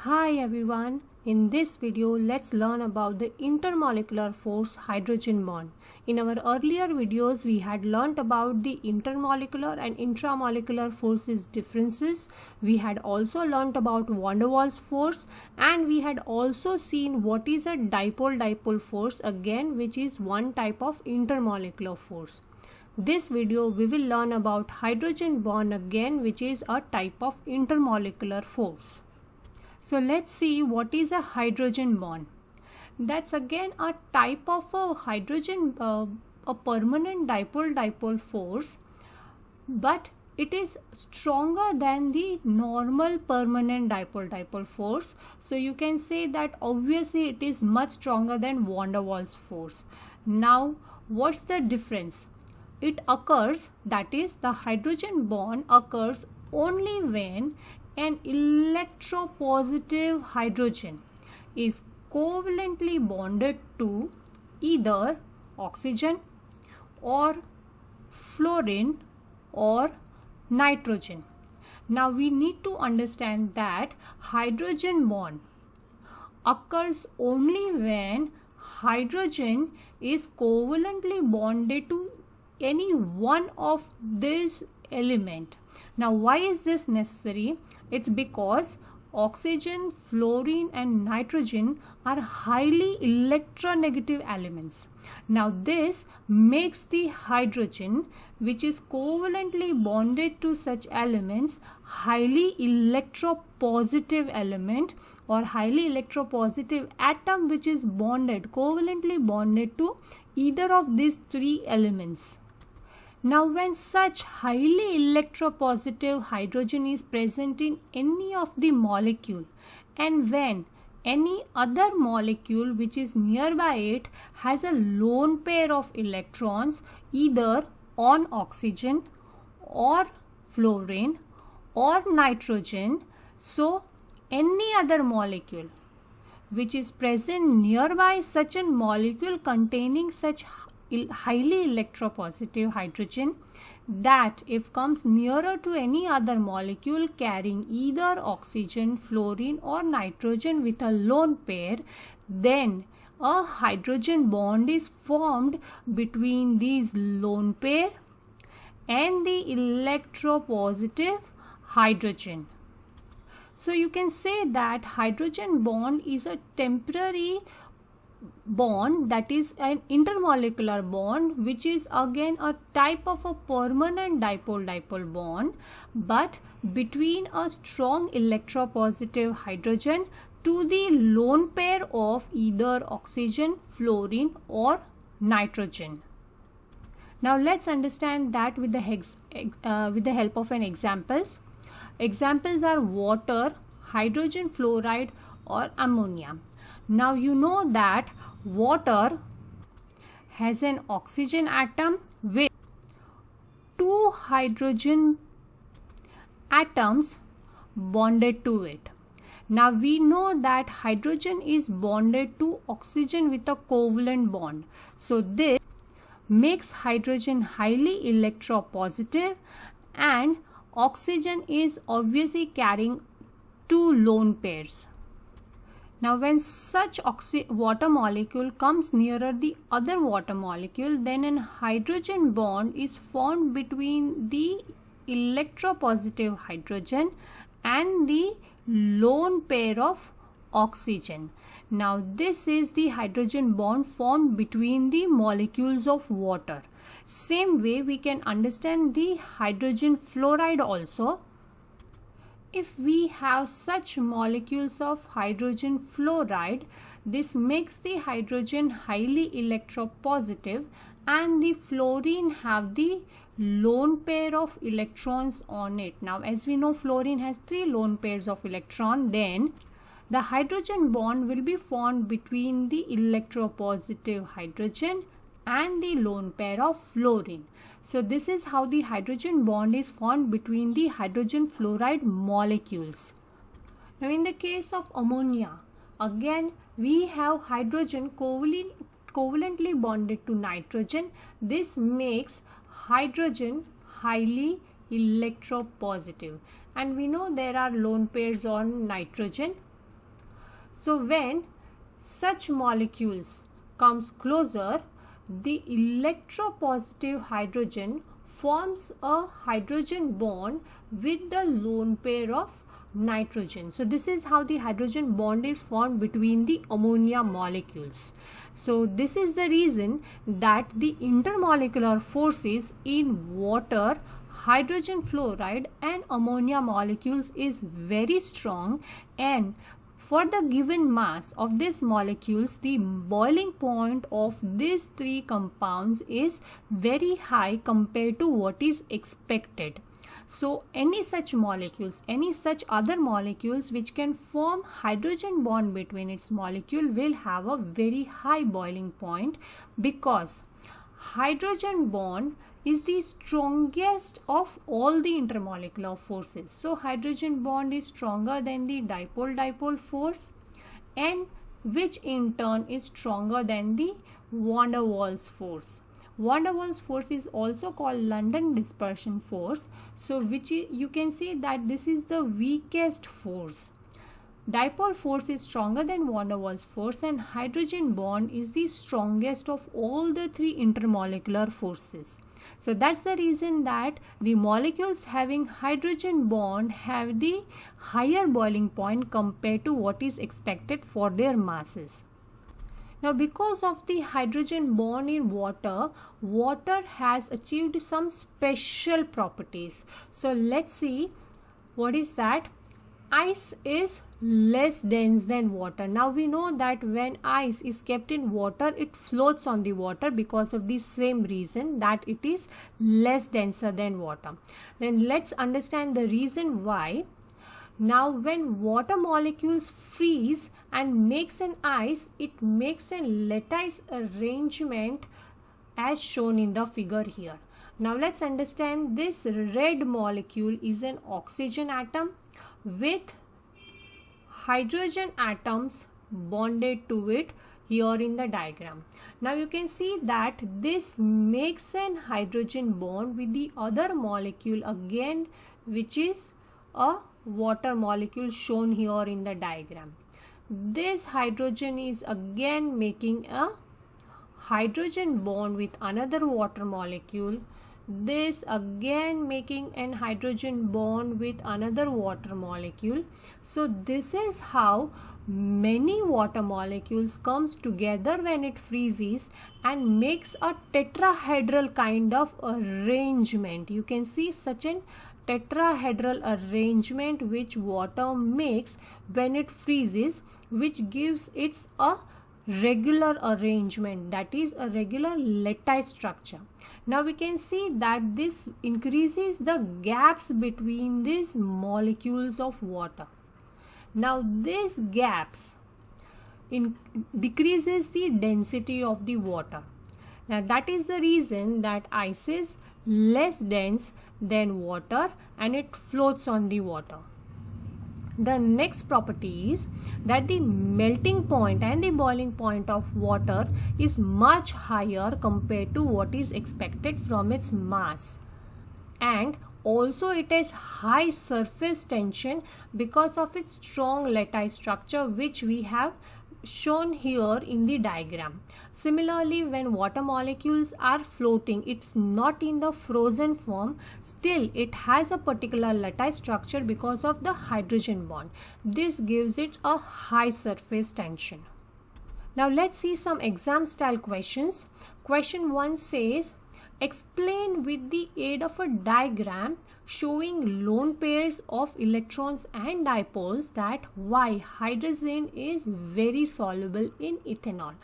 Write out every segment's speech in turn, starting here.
Hi everyone, in this video let's learn about the intermolecular force hydrogen bond. In our earlier videos we had learnt about the intermolecular and intramolecular forces differences. We had also learnt about van der Waals force, and we had also seen what is a dipole-dipole force again, which is one type of intermolecular force. This video we will learn about hydrogen bond again, which is a type of intermolecular force. So let's see what is a hydrogen bond. That's again a type of a hydrogen, a permanent dipole-dipole force, but it is stronger than the normal permanent dipole-dipole force. So you can say that obviously it is much stronger than van der Waals force. Now what's the difference? It occurs, that is the hydrogen bond occurs only when an electropositive hydrogen is covalently bonded to either oxygen or fluorine or nitrogen. Now we need to understand that hydrogen bond occurs only when hydrogen is covalently bonded to any one of these elements. Now why is this necessary? It's because oxygen, fluorine and nitrogen are highly electronegative elements. Now this makes the hydrogen, which is covalently bonded to such elements, highly electropositive element or highly electropositive atom which is covalently bonded to either of these three elements. Now when such highly electropositive hydrogen is present in any of the molecule, and when any other molecule which is nearby it has a lone pair of electrons either on oxygen or fluorine or nitrogen, so any other molecule which is present nearby such a molecule containing such highly electropositive hydrogen, that if comes nearer to any other molecule carrying either oxygen, fluorine or nitrogen with a lone pair, then a hydrogen bond is formed between these lone pair and the electropositive hydrogen. So you can say that hydrogen bond is a temporary bond, that is an intermolecular bond, which is again a type of a permanent dipole-dipole bond, but between a strong electropositive hydrogen to the lone pair of either oxygen, fluorine or nitrogen. Now let's understand that with the help of an examples. Examples are water, hydrogen fluoride or ammonia. Now you know that water has an oxygen atom with two hydrogen atoms bonded to it. Now we know that hydrogen is bonded to oxygen with a covalent bond. So this makes hydrogen highly electropositive, and oxygen is obviously carrying two lone pairs. Now when such water molecule comes nearer the other water molecule, then a hydrogen bond is formed between the electropositive hydrogen and the lone pair of oxygen. Now this is the hydrogen bond formed between the molecules of water. Same way we can understand the hydrogen fluoride also. If we have such molecules of hydrogen fluoride, this makes the hydrogen highly electropositive and the fluorine have the lone pair of electrons on it. Now as we know, fluorine has three lone pairs of electron, then the hydrogen bond will be formed between the electropositive hydrogen and the lone pair of fluorine. So this is how the hydrogen bond is formed between the hydrogen fluoride molecules. Now in the case of ammonia, again we have hydrogen covalently bonded to nitrogen. This makes hydrogen highly electropositive, and we know there are lone pairs on nitrogen. So when such molecules comes closer, the electropositive hydrogen forms a hydrogen bond with the lone pair of nitrogen. So this is how the hydrogen bond is formed between the ammonia molecules. So this is the reason that the intermolecular forces in water, hydrogen fluoride and ammonia molecules is very strong, and for the given mass of these molecules, the boiling point of these three compounds is very high compared to what is expected. So any such molecules, any such other molecules which can form hydrogen bond between its molecule will have a very high boiling point, because hydrogen bond is the strongest of all the intermolecular forces. So hydrogen bond is stronger than the dipole-dipole force, and which in turn is stronger than the van der Waals force. Van der Waals force is also called London dispersion force. So which is, you can say that this is the weakest force. Dipole force is stronger than van der Waals force, and hydrogen bond is the strongest of all the three intermolecular forces. So that's the reason that the molecules having hydrogen bond have the higher boiling point compared to what is expected for their masses. Now, because of the hydrogen bond in water, water has achieved some special properties. So let's see what is that. Ice is less dense than water. Now we know that when ice is kept in water, it floats on the water because of the same reason, that it is less denser than water. Then let's understand the reason why. Now when water molecules freeze and makes an ice, it makes a lattice arrangement as shown in the figure here. Now let's understand, this red molecule is an oxygen atom with hydrogen atoms bonded to it here in the diagram. Now you can see that this makes an hydrogen bond with the other molecule again, which is a water molecule shown here in the diagram. This hydrogen is again making a hydrogen bond with another water molecule. This again making an hydrogen bond with another water molecule. So this is how many water molecules comes together when it freezes and makes a tetrahedral kind of arrangement. You can see such an tetrahedral arrangement which water makes when it freezes, which gives it a regular arrangement, that is a regular lattice structure. Now we can see that this increases the gaps between these molecules of water. Now these gaps decreases the density of the water. Now that is the reason that ice is less dense than water and it floats on the water. The next property is that the melting point and the boiling point of water is much higher compared to what is expected from its mass, and also it has high surface tension because of its strong lattice structure, which we have shown here in the diagram. Similarly, when water molecules are floating, it's not in the frozen form, still it has a particular lattice structure because of the hydrogen bond. This gives it a high surface tension. Now let's see some exam style questions. Question 1 says, explain with the aid of a diagram showing lone pairs of electrons and dipoles that why hydrazine is very soluble in ethanol.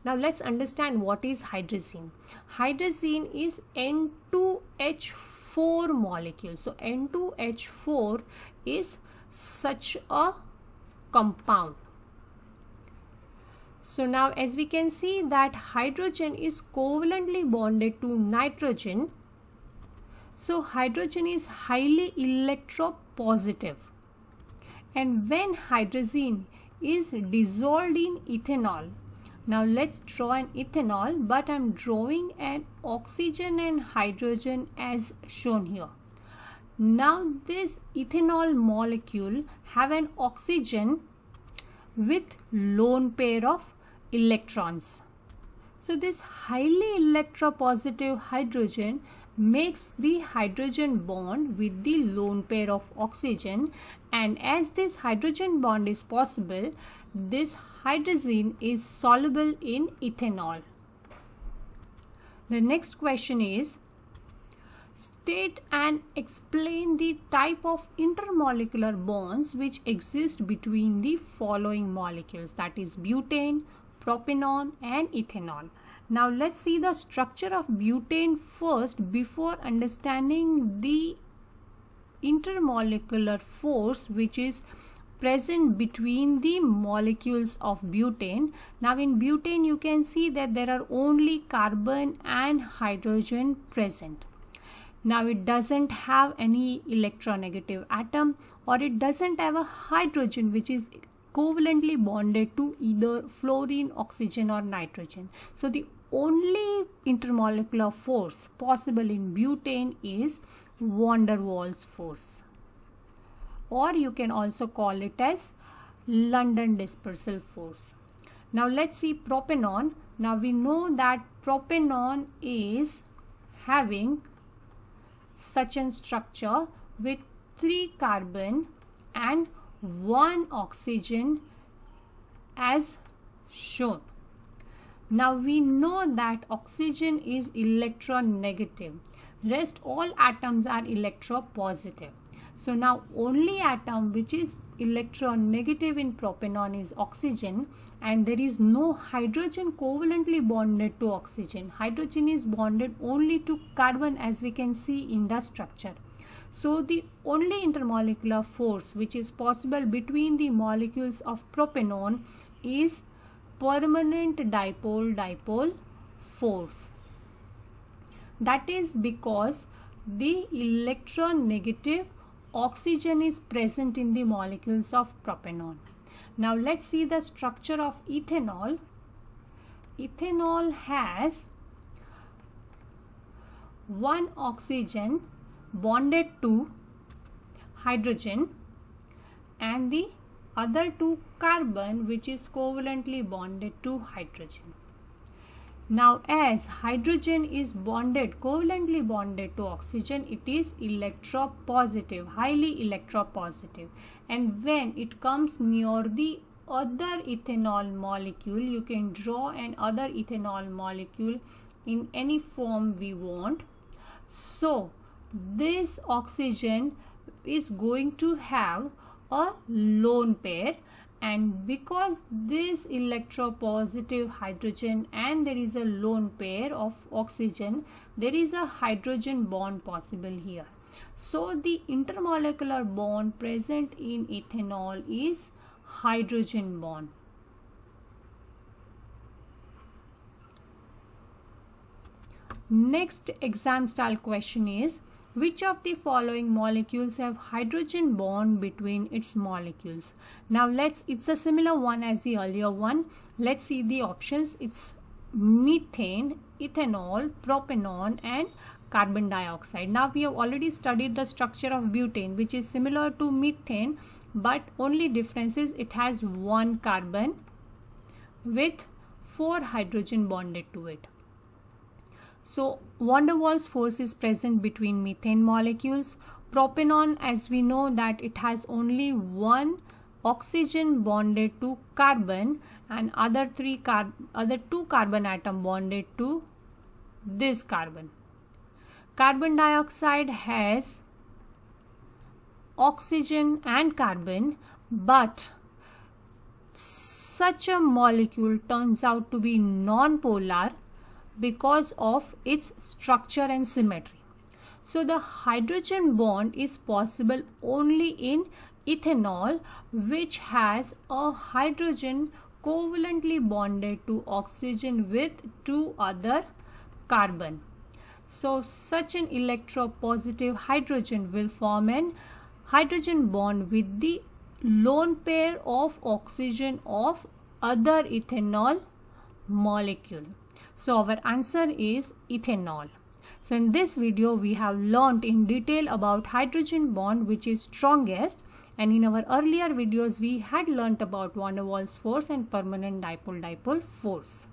Now let's understand what is hydrazine. Hydrazine is N2H4 molecule. So N2H4 is such a compound. So now as we can see that hydrogen is covalently bonded to nitrogen. So hydrogen is highly electropositive. And when hydrazine is dissolved in ethanol, now let's draw an ethanol, but I'm drawing an oxygen and hydrogen as shown here. Now this ethanol molecule have an oxygen with lone pair of electrons. So this highly electropositive hydrogen makes the hydrogen bond with the lone pair of oxygen, and as this hydrogen bond is possible, this hydrogen is soluble in ethanol. The next question is, state and explain the type of intermolecular bonds which exist between the following molecules, that is butane, propanol and ethanol. Now let's see the structure of butane first before understanding the intermolecular force which is present between the molecules of butane. Now in butane you can see that there are only carbon and hydrogen present. Now it doesn't have any electronegative atom, or it doesn't have a hydrogen which is covalently bonded to either fluorine, oxygen or nitrogen. So the only intermolecular force possible in butane is van der Waals force, or you can also call it as London dispersal force. Now let's see propanol. Now we know that propanol is having such a structure with 3 carbon and 1 oxygen as shown. Now we know that oxygen is electronegative, rest all atoms are electropositive. So now only atom which is electronegative in propanol is oxygen, and there is no hydrogen covalently bonded to oxygen. Hydrogen is bonded only to carbon, as we can see in the structure. So the only intermolecular force which is possible between the molecules of propanol is permanent dipole-dipole force. That is because the electronegative oxygen is present in the molecules of propanol. Now let's see the structure of ethanol. Ethanol has 1 oxygen bonded to hydrogen and the other 2 carbon which is covalently bonded to hydrogen. Now as hydrogen is covalently bonded to oxygen, it is electropositive, highly electropositive, and when it comes near the other ethanol molecule, you can draw an other ethanol molecule in any form we want. So this oxygen is going to have a lone pair, and because this electropositive hydrogen and there is a lone pair of oxygen, there is a hydrogen bond possible here. So the intermolecular bond present in ethanol is hydrogen bond. Next exam style question is, which of the following molecules have hydrogen bond between its molecules? Now it's a similar one as the earlier one. Let's see the options. It's methane, ethanol, propanol and carbon dioxide. Now we have already studied the structure of butane, which is similar to methane, but only difference is it has 1 carbon with 4 hydrogen bonded to it. So van der Waals force is present between methane molecules. Propanol, as we know that it has only 1 oxygen bonded to carbon and other 2 carbon atom bonded to this carbon. Carbon dioxide has oxygen and carbon, but such a molecule turns out to be non-polar because of its structure and symmetry. So the hydrogen bond is possible only in ethanol, which has a hydrogen covalently bonded to oxygen with 2 other carbon. So such an electropositive hydrogen will form an hydrogen bond with the lone pair of oxygen of other ethanol molecule. So our answer is ethanol. So in this video we have learnt in detail about hydrogen bond, which is strongest, And in our earlier videos we had learnt about van der Waals force and permanent dipole-dipole force.